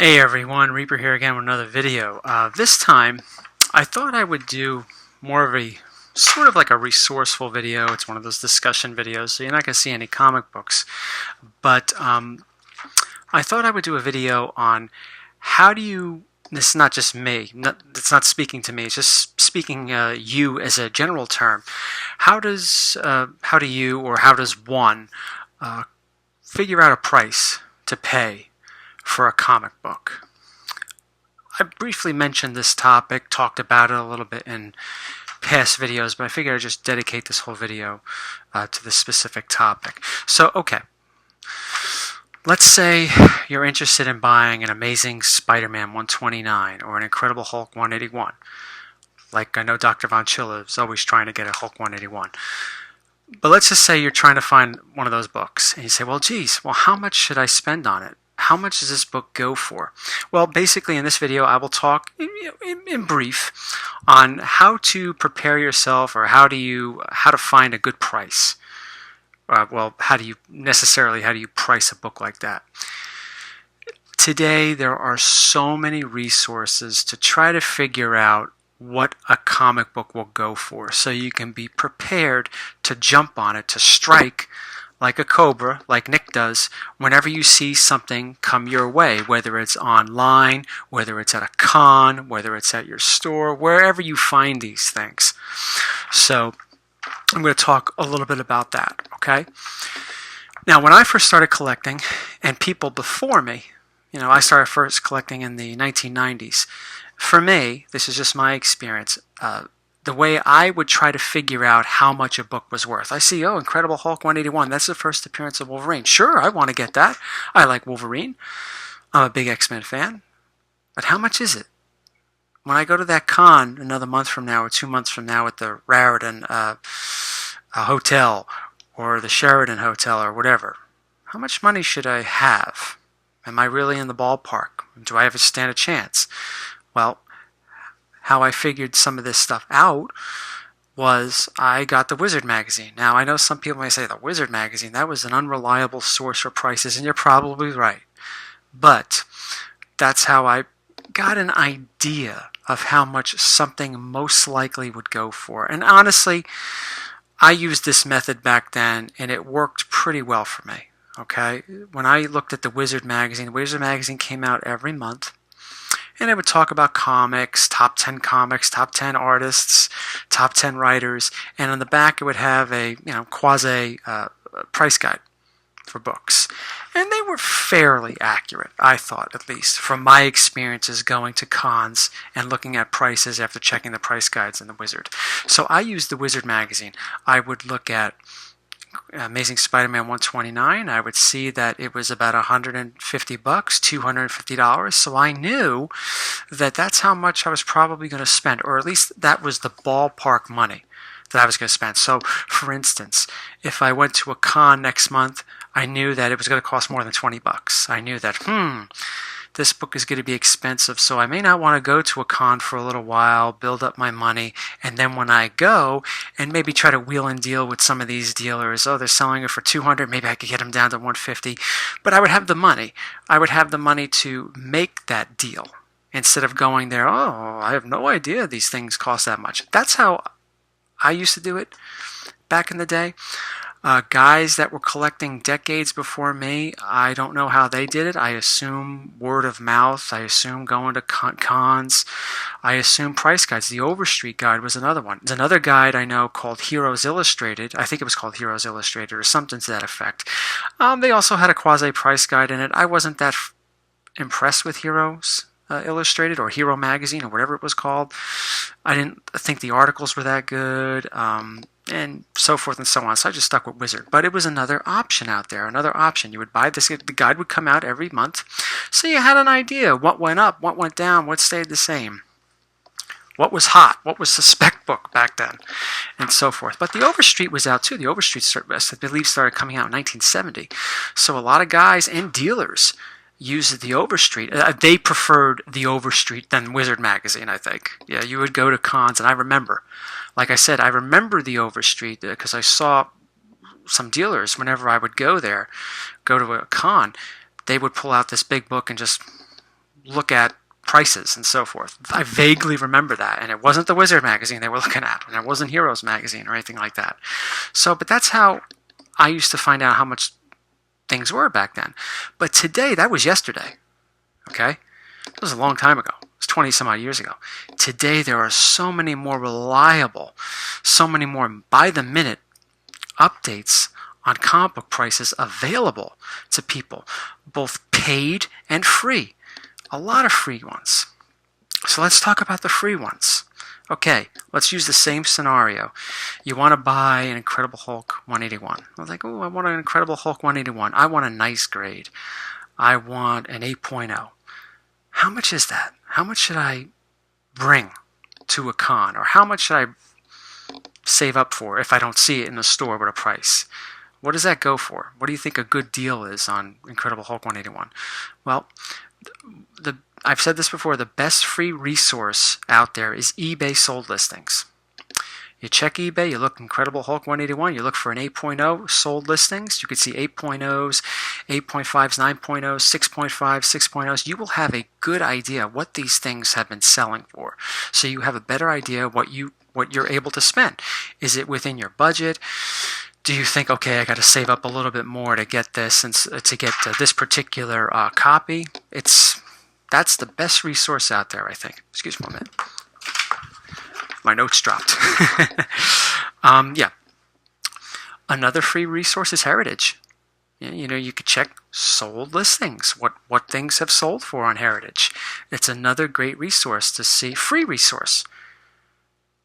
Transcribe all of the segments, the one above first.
Hey everyone, Reaper here again with another video. This time, I thought I would do more of a sort of like a resourceful video. It's one of those discussion videos, so you're not going to see any comic books. But I thought I would do a video on how do you, this is not just me, it's not speaking to me, it's just speaking you as a general term. How do you or how does one figure out a price to pay for a comic book? I briefly mentioned this topic, talked about it a little bit in past videos, but I figured I'd just dedicate this whole video to this specific topic. So, okay, let's say you're interested in buying an Amazing Spider-Man 129 or an Incredible Hulk 181. Like, I know Dr. Von Schiller is always trying to get a Hulk 181. But let's just say you're trying to find one of those books, and you say, well, geez, how much should I spend on it? How much does this book go for? Well, basically in this video I will talk in brief on how to prepare yourself, or how to find a good price. How do you price a book like that? Today there are so many resources to try to figure out what a comic book will go for, so you can be prepared to jump on it, to strike like a cobra, like Nick does, whenever you see something come your way, whether it's online, whether it's at a con, whether it's at your store, wherever you find these things. So I'm going to talk a little bit about that, okay? Now, when I first started collecting, and people before me, I started first collecting in the 1990s. For me, this is just my experience, the way I would try to figure out how much a book was worth. I see, Incredible Hulk 181, that's the first appearance of Wolverine. Sure, I want to get that. I like Wolverine. I'm a big X-Men fan. But how much is it? When I go to that con another month from now or 2 months from now at the Raritan Hotel or the Sheraton Hotel or whatever, how much money should I have? Am I really in the ballpark? Do I have a stand a chance? Well, how I figured some of this stuff out was I got the Wizard magazine. Now, I know some people may say the Wizard magazine, that was an unreliable source for prices, and you're probably right. But that's how I got an idea of how much something most likely would go for. And honestly, I used this method back then, and it worked pretty well for me. Okay? When I looked at the Wizard magazine came out every month. And it would talk about comics, top 10 artists, top 10 writers, and on the back it would have a quasi price guide for books. And they were fairly accurate, I thought, at least, from my experiences going to cons and looking at prices after checking the price guides in the Wizard. So I used the Wizard magazine. I would look at Amazing Spider-Man 129, I would see that it was about $150, $250, so I knew that that's how much I was probably going to spend, or at least that was the ballpark money that I was going to spend. So, for instance, if I went to a con next month, I knew that it was going to cost more than $20. I knew that, this book is going to be expensive, so I may not want to go to a con for a little while, build up my money, and then when I go, and maybe try to wheel and deal with some of these dealers, they're selling it for $200, maybe I could get them down to $150, but I would have the money. I would have the money to make that deal, instead of going there, I have no idea these things cost that much. That's how I used to do it back in the day. Guys that were collecting decades before me, I don't know how they did it. I assume word of mouth. I assume going to cons. I assume price guides. The Overstreet guide was another one. There's another guide I know called Heroes Illustrated. I think it was called Heroes Illustrated or something to that effect. They also had a quasi-price guide in it. I wasn't that impressed with Heroes Illustrated or Hero Magazine or whatever it was called. I didn't think the articles were that good. And so forth and so on. So I just stuck with Wizard. But it was another option out there, another option. You would buy this, the guide would come out every month, so you had an idea what went up, what went down, what stayed the same, what was hot, what was the spec book back then, and so forth. But the Overstreet was out too. The Overstreet, I believe, started coming out in 1970. So a lot of guys and dealers used the Overstreet. They preferred the Overstreet than Wizard magazine, I think. Yeah, you would go to cons, and I remember. Like I said, I remember the Overstreet because I saw some dealers, whenever I would go there, go to a con, they would pull out this big book and just look at prices and so forth. I vaguely remember that, and it wasn't the Wizard magazine they were looking at, and it wasn't Heroes magazine or anything like that. So, but that's how I used to find out how much things were back then. But today, that was yesterday. Okay? That was a long time ago. It was 20 some odd years ago. Today, there are so many more reliable, so many more by the minute updates on comic book prices available to people, both paid and free. A lot of free ones. So let's talk about the free ones. Okay, let's use the same scenario. You want to buy an Incredible Hulk 181. I was like, oh, I want an Incredible Hulk 181. I want a nice grade. I want an 8.0. How much is that? How much should I bring to a con? Or how much should I save up for if I don't see it in the store with a price? What does that go for? What do you think a good deal is on Incredible Hulk 181? Well, I've said this before, the best free resource out there is eBay sold listings. You check eBay, you look Incredible Hulk 181, you look for an 8.0 sold listings. You can see 8.0s, 8.5s, 9.0s, 6.5s, 6.0s. You will have a good idea what these things have been selling for. So you have a better idea what you're able to spend. Is it within your budget? Do you think, okay, I got to save up a little bit more to get this and to get this particular copy? That's the best resource out there, I think. Excuse me a minute. My notes dropped. Yeah. Another free resource is Heritage. You know, you could check sold listings, what things have sold for on Heritage. It's another great resource to see, free resource,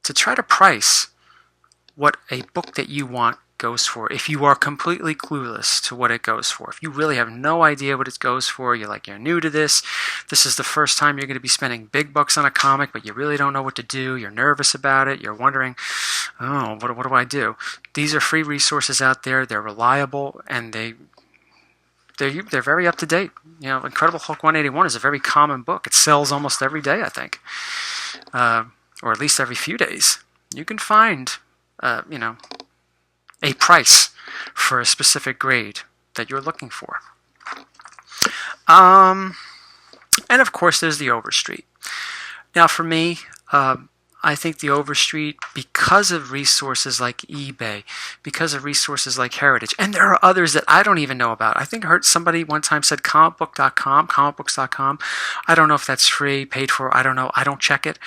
to try to price what a book that you want goes for. If you are completely clueless to what it goes for, if you really have no idea what it goes for, you're new to this is the first time you're going to be spending big bucks on a comic, but you really don't know what to do, you're nervous about it, you're wondering, oh, what do I do? These are free resources out there. They're reliable, and they're very up to date. You know, Incredible Hulk 181 is a very common book. It sells almost every day, I think, or at least every few days. You can find, a price for a specific grade that you're looking for. And of course, there's the Overstreet. Now, for me, I think the Overstreet, because of resources like eBay, because of resources like Heritage, and there are others that I don't even know about. I think I heard somebody one time said comicbooks.com. I don't know if that's free, paid for. I don't know. I don't check it.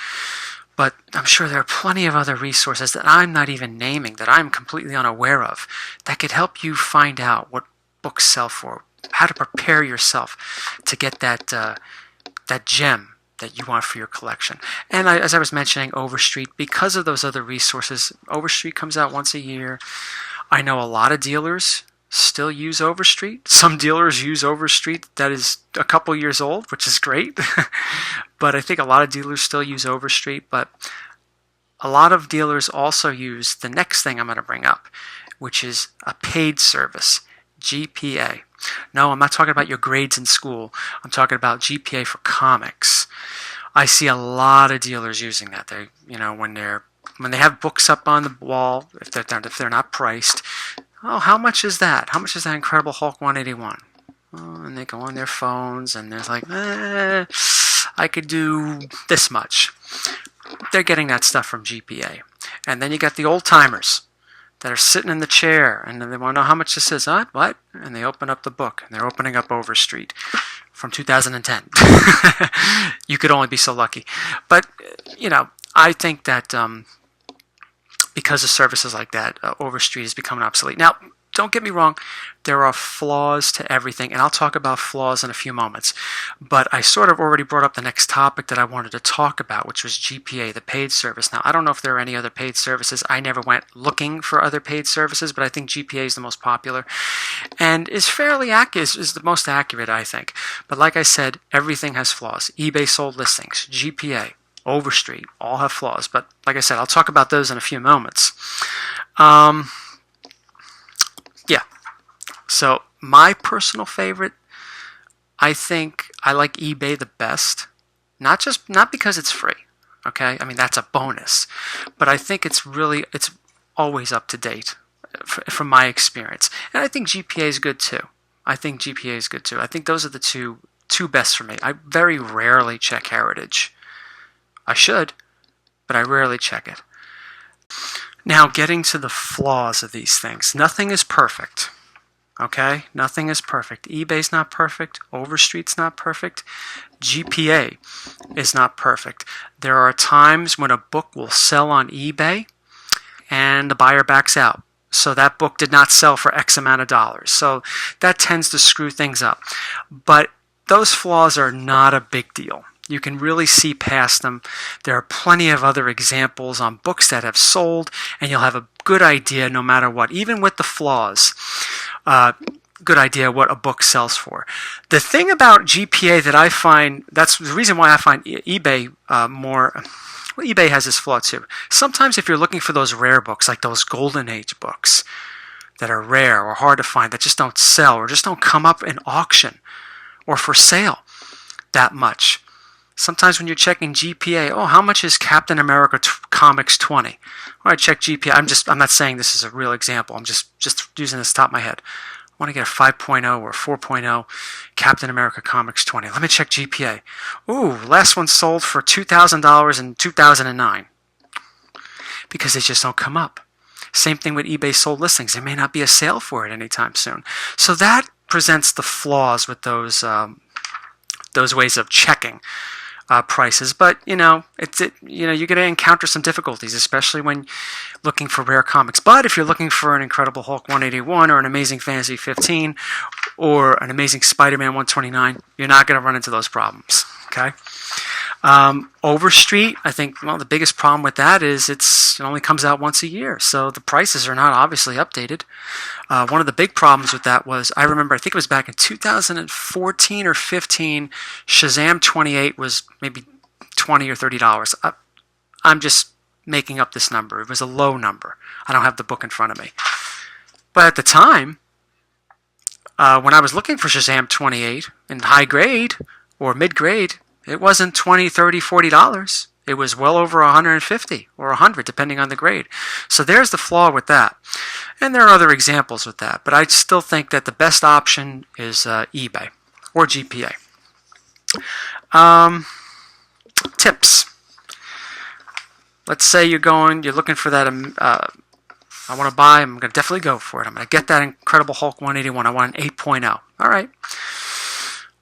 But I'm sure there are plenty of other resources that I'm not even naming, that I'm completely unaware of, that could help you find out what books sell for, how to prepare yourself to get that gem that you want for your collection. And as I was mentioning, Overstreet, because of those other resources, Overstreet comes out once a year. I know a lot of dealers still use Overstreet. Some dealers use Overstreet that is a couple years old, which is great. But I think a lot of dealers still use Overstreet. But a lot of dealers also use the next thing I'm going to bring up, which is a paid service, GPA. No, I'm not talking about your grades in school. I'm talking about GPA for comics. I see a lot of dealers using that. They, when they have books up on the wall, if they're not priced. Oh, how much is that? How much is that Incredible Hulk 181? Oh, and they go on their phones, and they're like, I could do this much. They're getting that stuff from GPA. And then you got the old timers that are sitting in the chair, and they want to know how much this is. What? And they open up the book, and they're opening up Overstreet from 2010. You could only be so lucky. But, I think that because of services like that, Overstreet is becoming obsolete. Now, don't get me wrong, there are flaws to everything, and I'll talk about flaws in a few moments. But I sort of already brought up the next topic that I wanted to talk about, which was GPA, the paid service. Now, I don't know if there are any other paid services. I never went looking for other paid services, but I think GPA is the most popular and is fairly accurate, is the most accurate, I think. But like I said, everything has flaws. eBay sold listings, GPA, Overstreet, all have flaws. But like I said, I'll talk about those in a few moments. Yeah. So my personal favorite, I think I like eBay the best. Not because it's free. Okay? I mean, that's a bonus. But I think it's always up to date from my experience. And I think GPA is good too. I think those are the two two best for me. I very rarely check Heritage. I should, but I rarely check it. Now, getting to the flaws of these things. Nothing is perfect. Okay? Nothing is perfect. eBay's not perfect. Overstreet's not perfect. GPA is not perfect. There are times when a book will sell on eBay and the buyer backs out. So that book did not sell for X amount of dollars. So that tends to screw things up. But those flaws are not a big deal. You can really see past them. There are plenty of other examples on books that have sold, and you'll have a good idea no matter what, even with the flaws. Good idea what a book sells for. The thing about GPA that I find, that's the reason why I find eBay more, well, eBay has this flaw too. Sometimes if you're looking for those rare books, like those Golden Age books that are rare or hard to find, that just don't sell or just don't come up in auction or for sale that much. Sometimes when you're checking GPA, oh, how much is Captain America Comics 20? All right, check GPA. I'm not saying this is a real example. I'm just using this top of my head. I want to get a 5.0 or 4.0 Captain America Comics 20. Let me check GPA. Ooh, last one sold for $2,000 in 2009. Because they just don't come up. Same thing with eBay sold listings. There may not be a sale for it anytime soon. So that presents the flaws with those ways of checking prices, but you're going to encounter some difficulties, especially when looking for rare comics. But if you're looking for an Incredible Hulk 181 or an Amazing Fantasy 15 or an Amazing Spider-Man 129, you're not going to run into those problems. Okay. Overstreet, I think, the biggest problem with that is it only comes out once a year, so the prices are not obviously updated. One of the big problems with that was, I think it was back in 2014 or 15, Shazam 28 was maybe $20 or $30. I'm just making up this number. It was a low number. I don't have the book in front of me. But at the time, when I was looking for Shazam 28 in high grade or mid grade, it wasn't $20, $30, $40. It was well over $150 or $100, depending on the grade. So there's the flaw with that. And there are other examples with that. But I still think that the best option is eBay or GPA. Tips. Let's say you're looking for that. I want to buy. I'm going to definitely go for it. I'm going to get that Incredible Hulk 181. I want an 8.0. All right.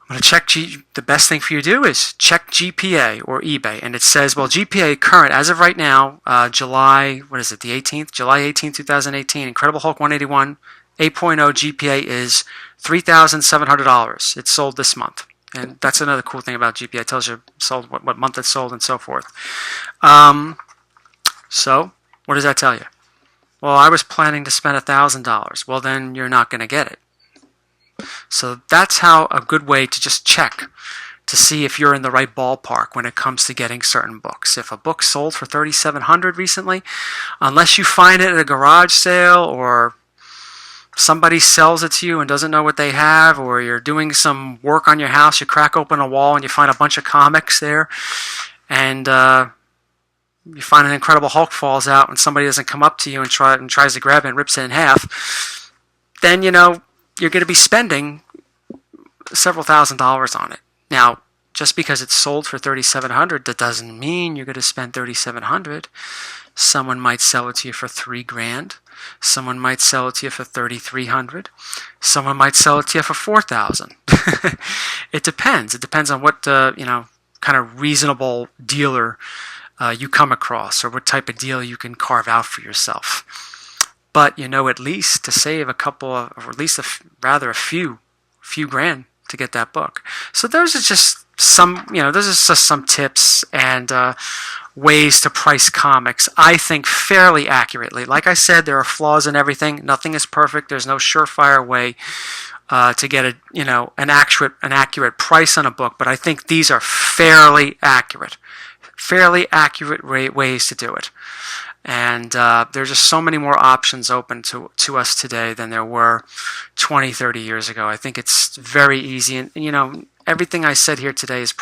I'm going to check the best thing for you to do is check GPA or eBay, and it says, well, GPA current as of right now, July 18th, 2018, Incredible Hulk 181, 8.0 GPA is $3,700. It's sold this month, and that's another cool thing about GPA. It tells you sold what month it's sold and so forth. So what does that tell you? Well, I was planning to spend $1,000. Well, then you're not going to get it. So that's how a good way to just check to see if you're in the right ballpark when it comes to getting certain books. If a book sold for $3,700 recently, unless you find it at a garage sale or somebody sells it to you and doesn't know what they have, or you're doing some work on your house, you crack open a wall and you find a bunch of comics there, and you find an Incredible Hulk falls out and somebody doesn't come up to you and tries to grab it and rips it in half, then you're going to be spending several $1,000s on it. Now, just because it's sold for $3,700, that doesn't mean you're going to spend $3,700. Someone might sell it to you for $3,000. Someone might sell it to you for $3,300. Someone might sell it to you for $4,000. It depends. It depends on what kind of reasonable dealer you come across, or what type of deal you can carve out for yourself. But at least to save a couple of, or at least a few grand to get that book. So those are just some tips and ways to price comics, I think, fairly accurately. Like I said, there are flaws in everything. Nothing is perfect. There's no surefire way to get an accurate price on a book. But I think these are fairly accurate ways to do it. And there's just so many more options open to us today than there were 20, 30 years ago. I think it's very easy. And, everything I said here today is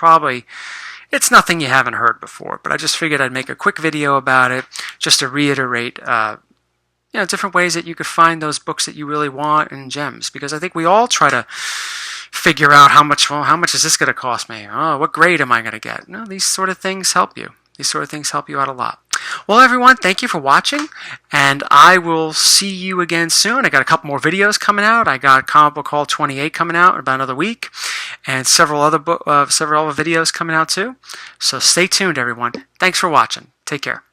it's nothing you haven't heard before. But I just figured I'd make a quick video about it just to reiterate, different ways that you could find those books that you really want and gems. Because I think we all try to figure out how much is this going to cost me? Oh, what grade am I going to get? No, these sort of things help you. These sort of things help you out a lot. Well, everyone, thank you for watching, and I will see you again soon. I got a couple more videos coming out. I got Comic Book Haul 28 coming out in about another week, and several other videos coming out too. So stay tuned, everyone. Thanks for watching. Take care.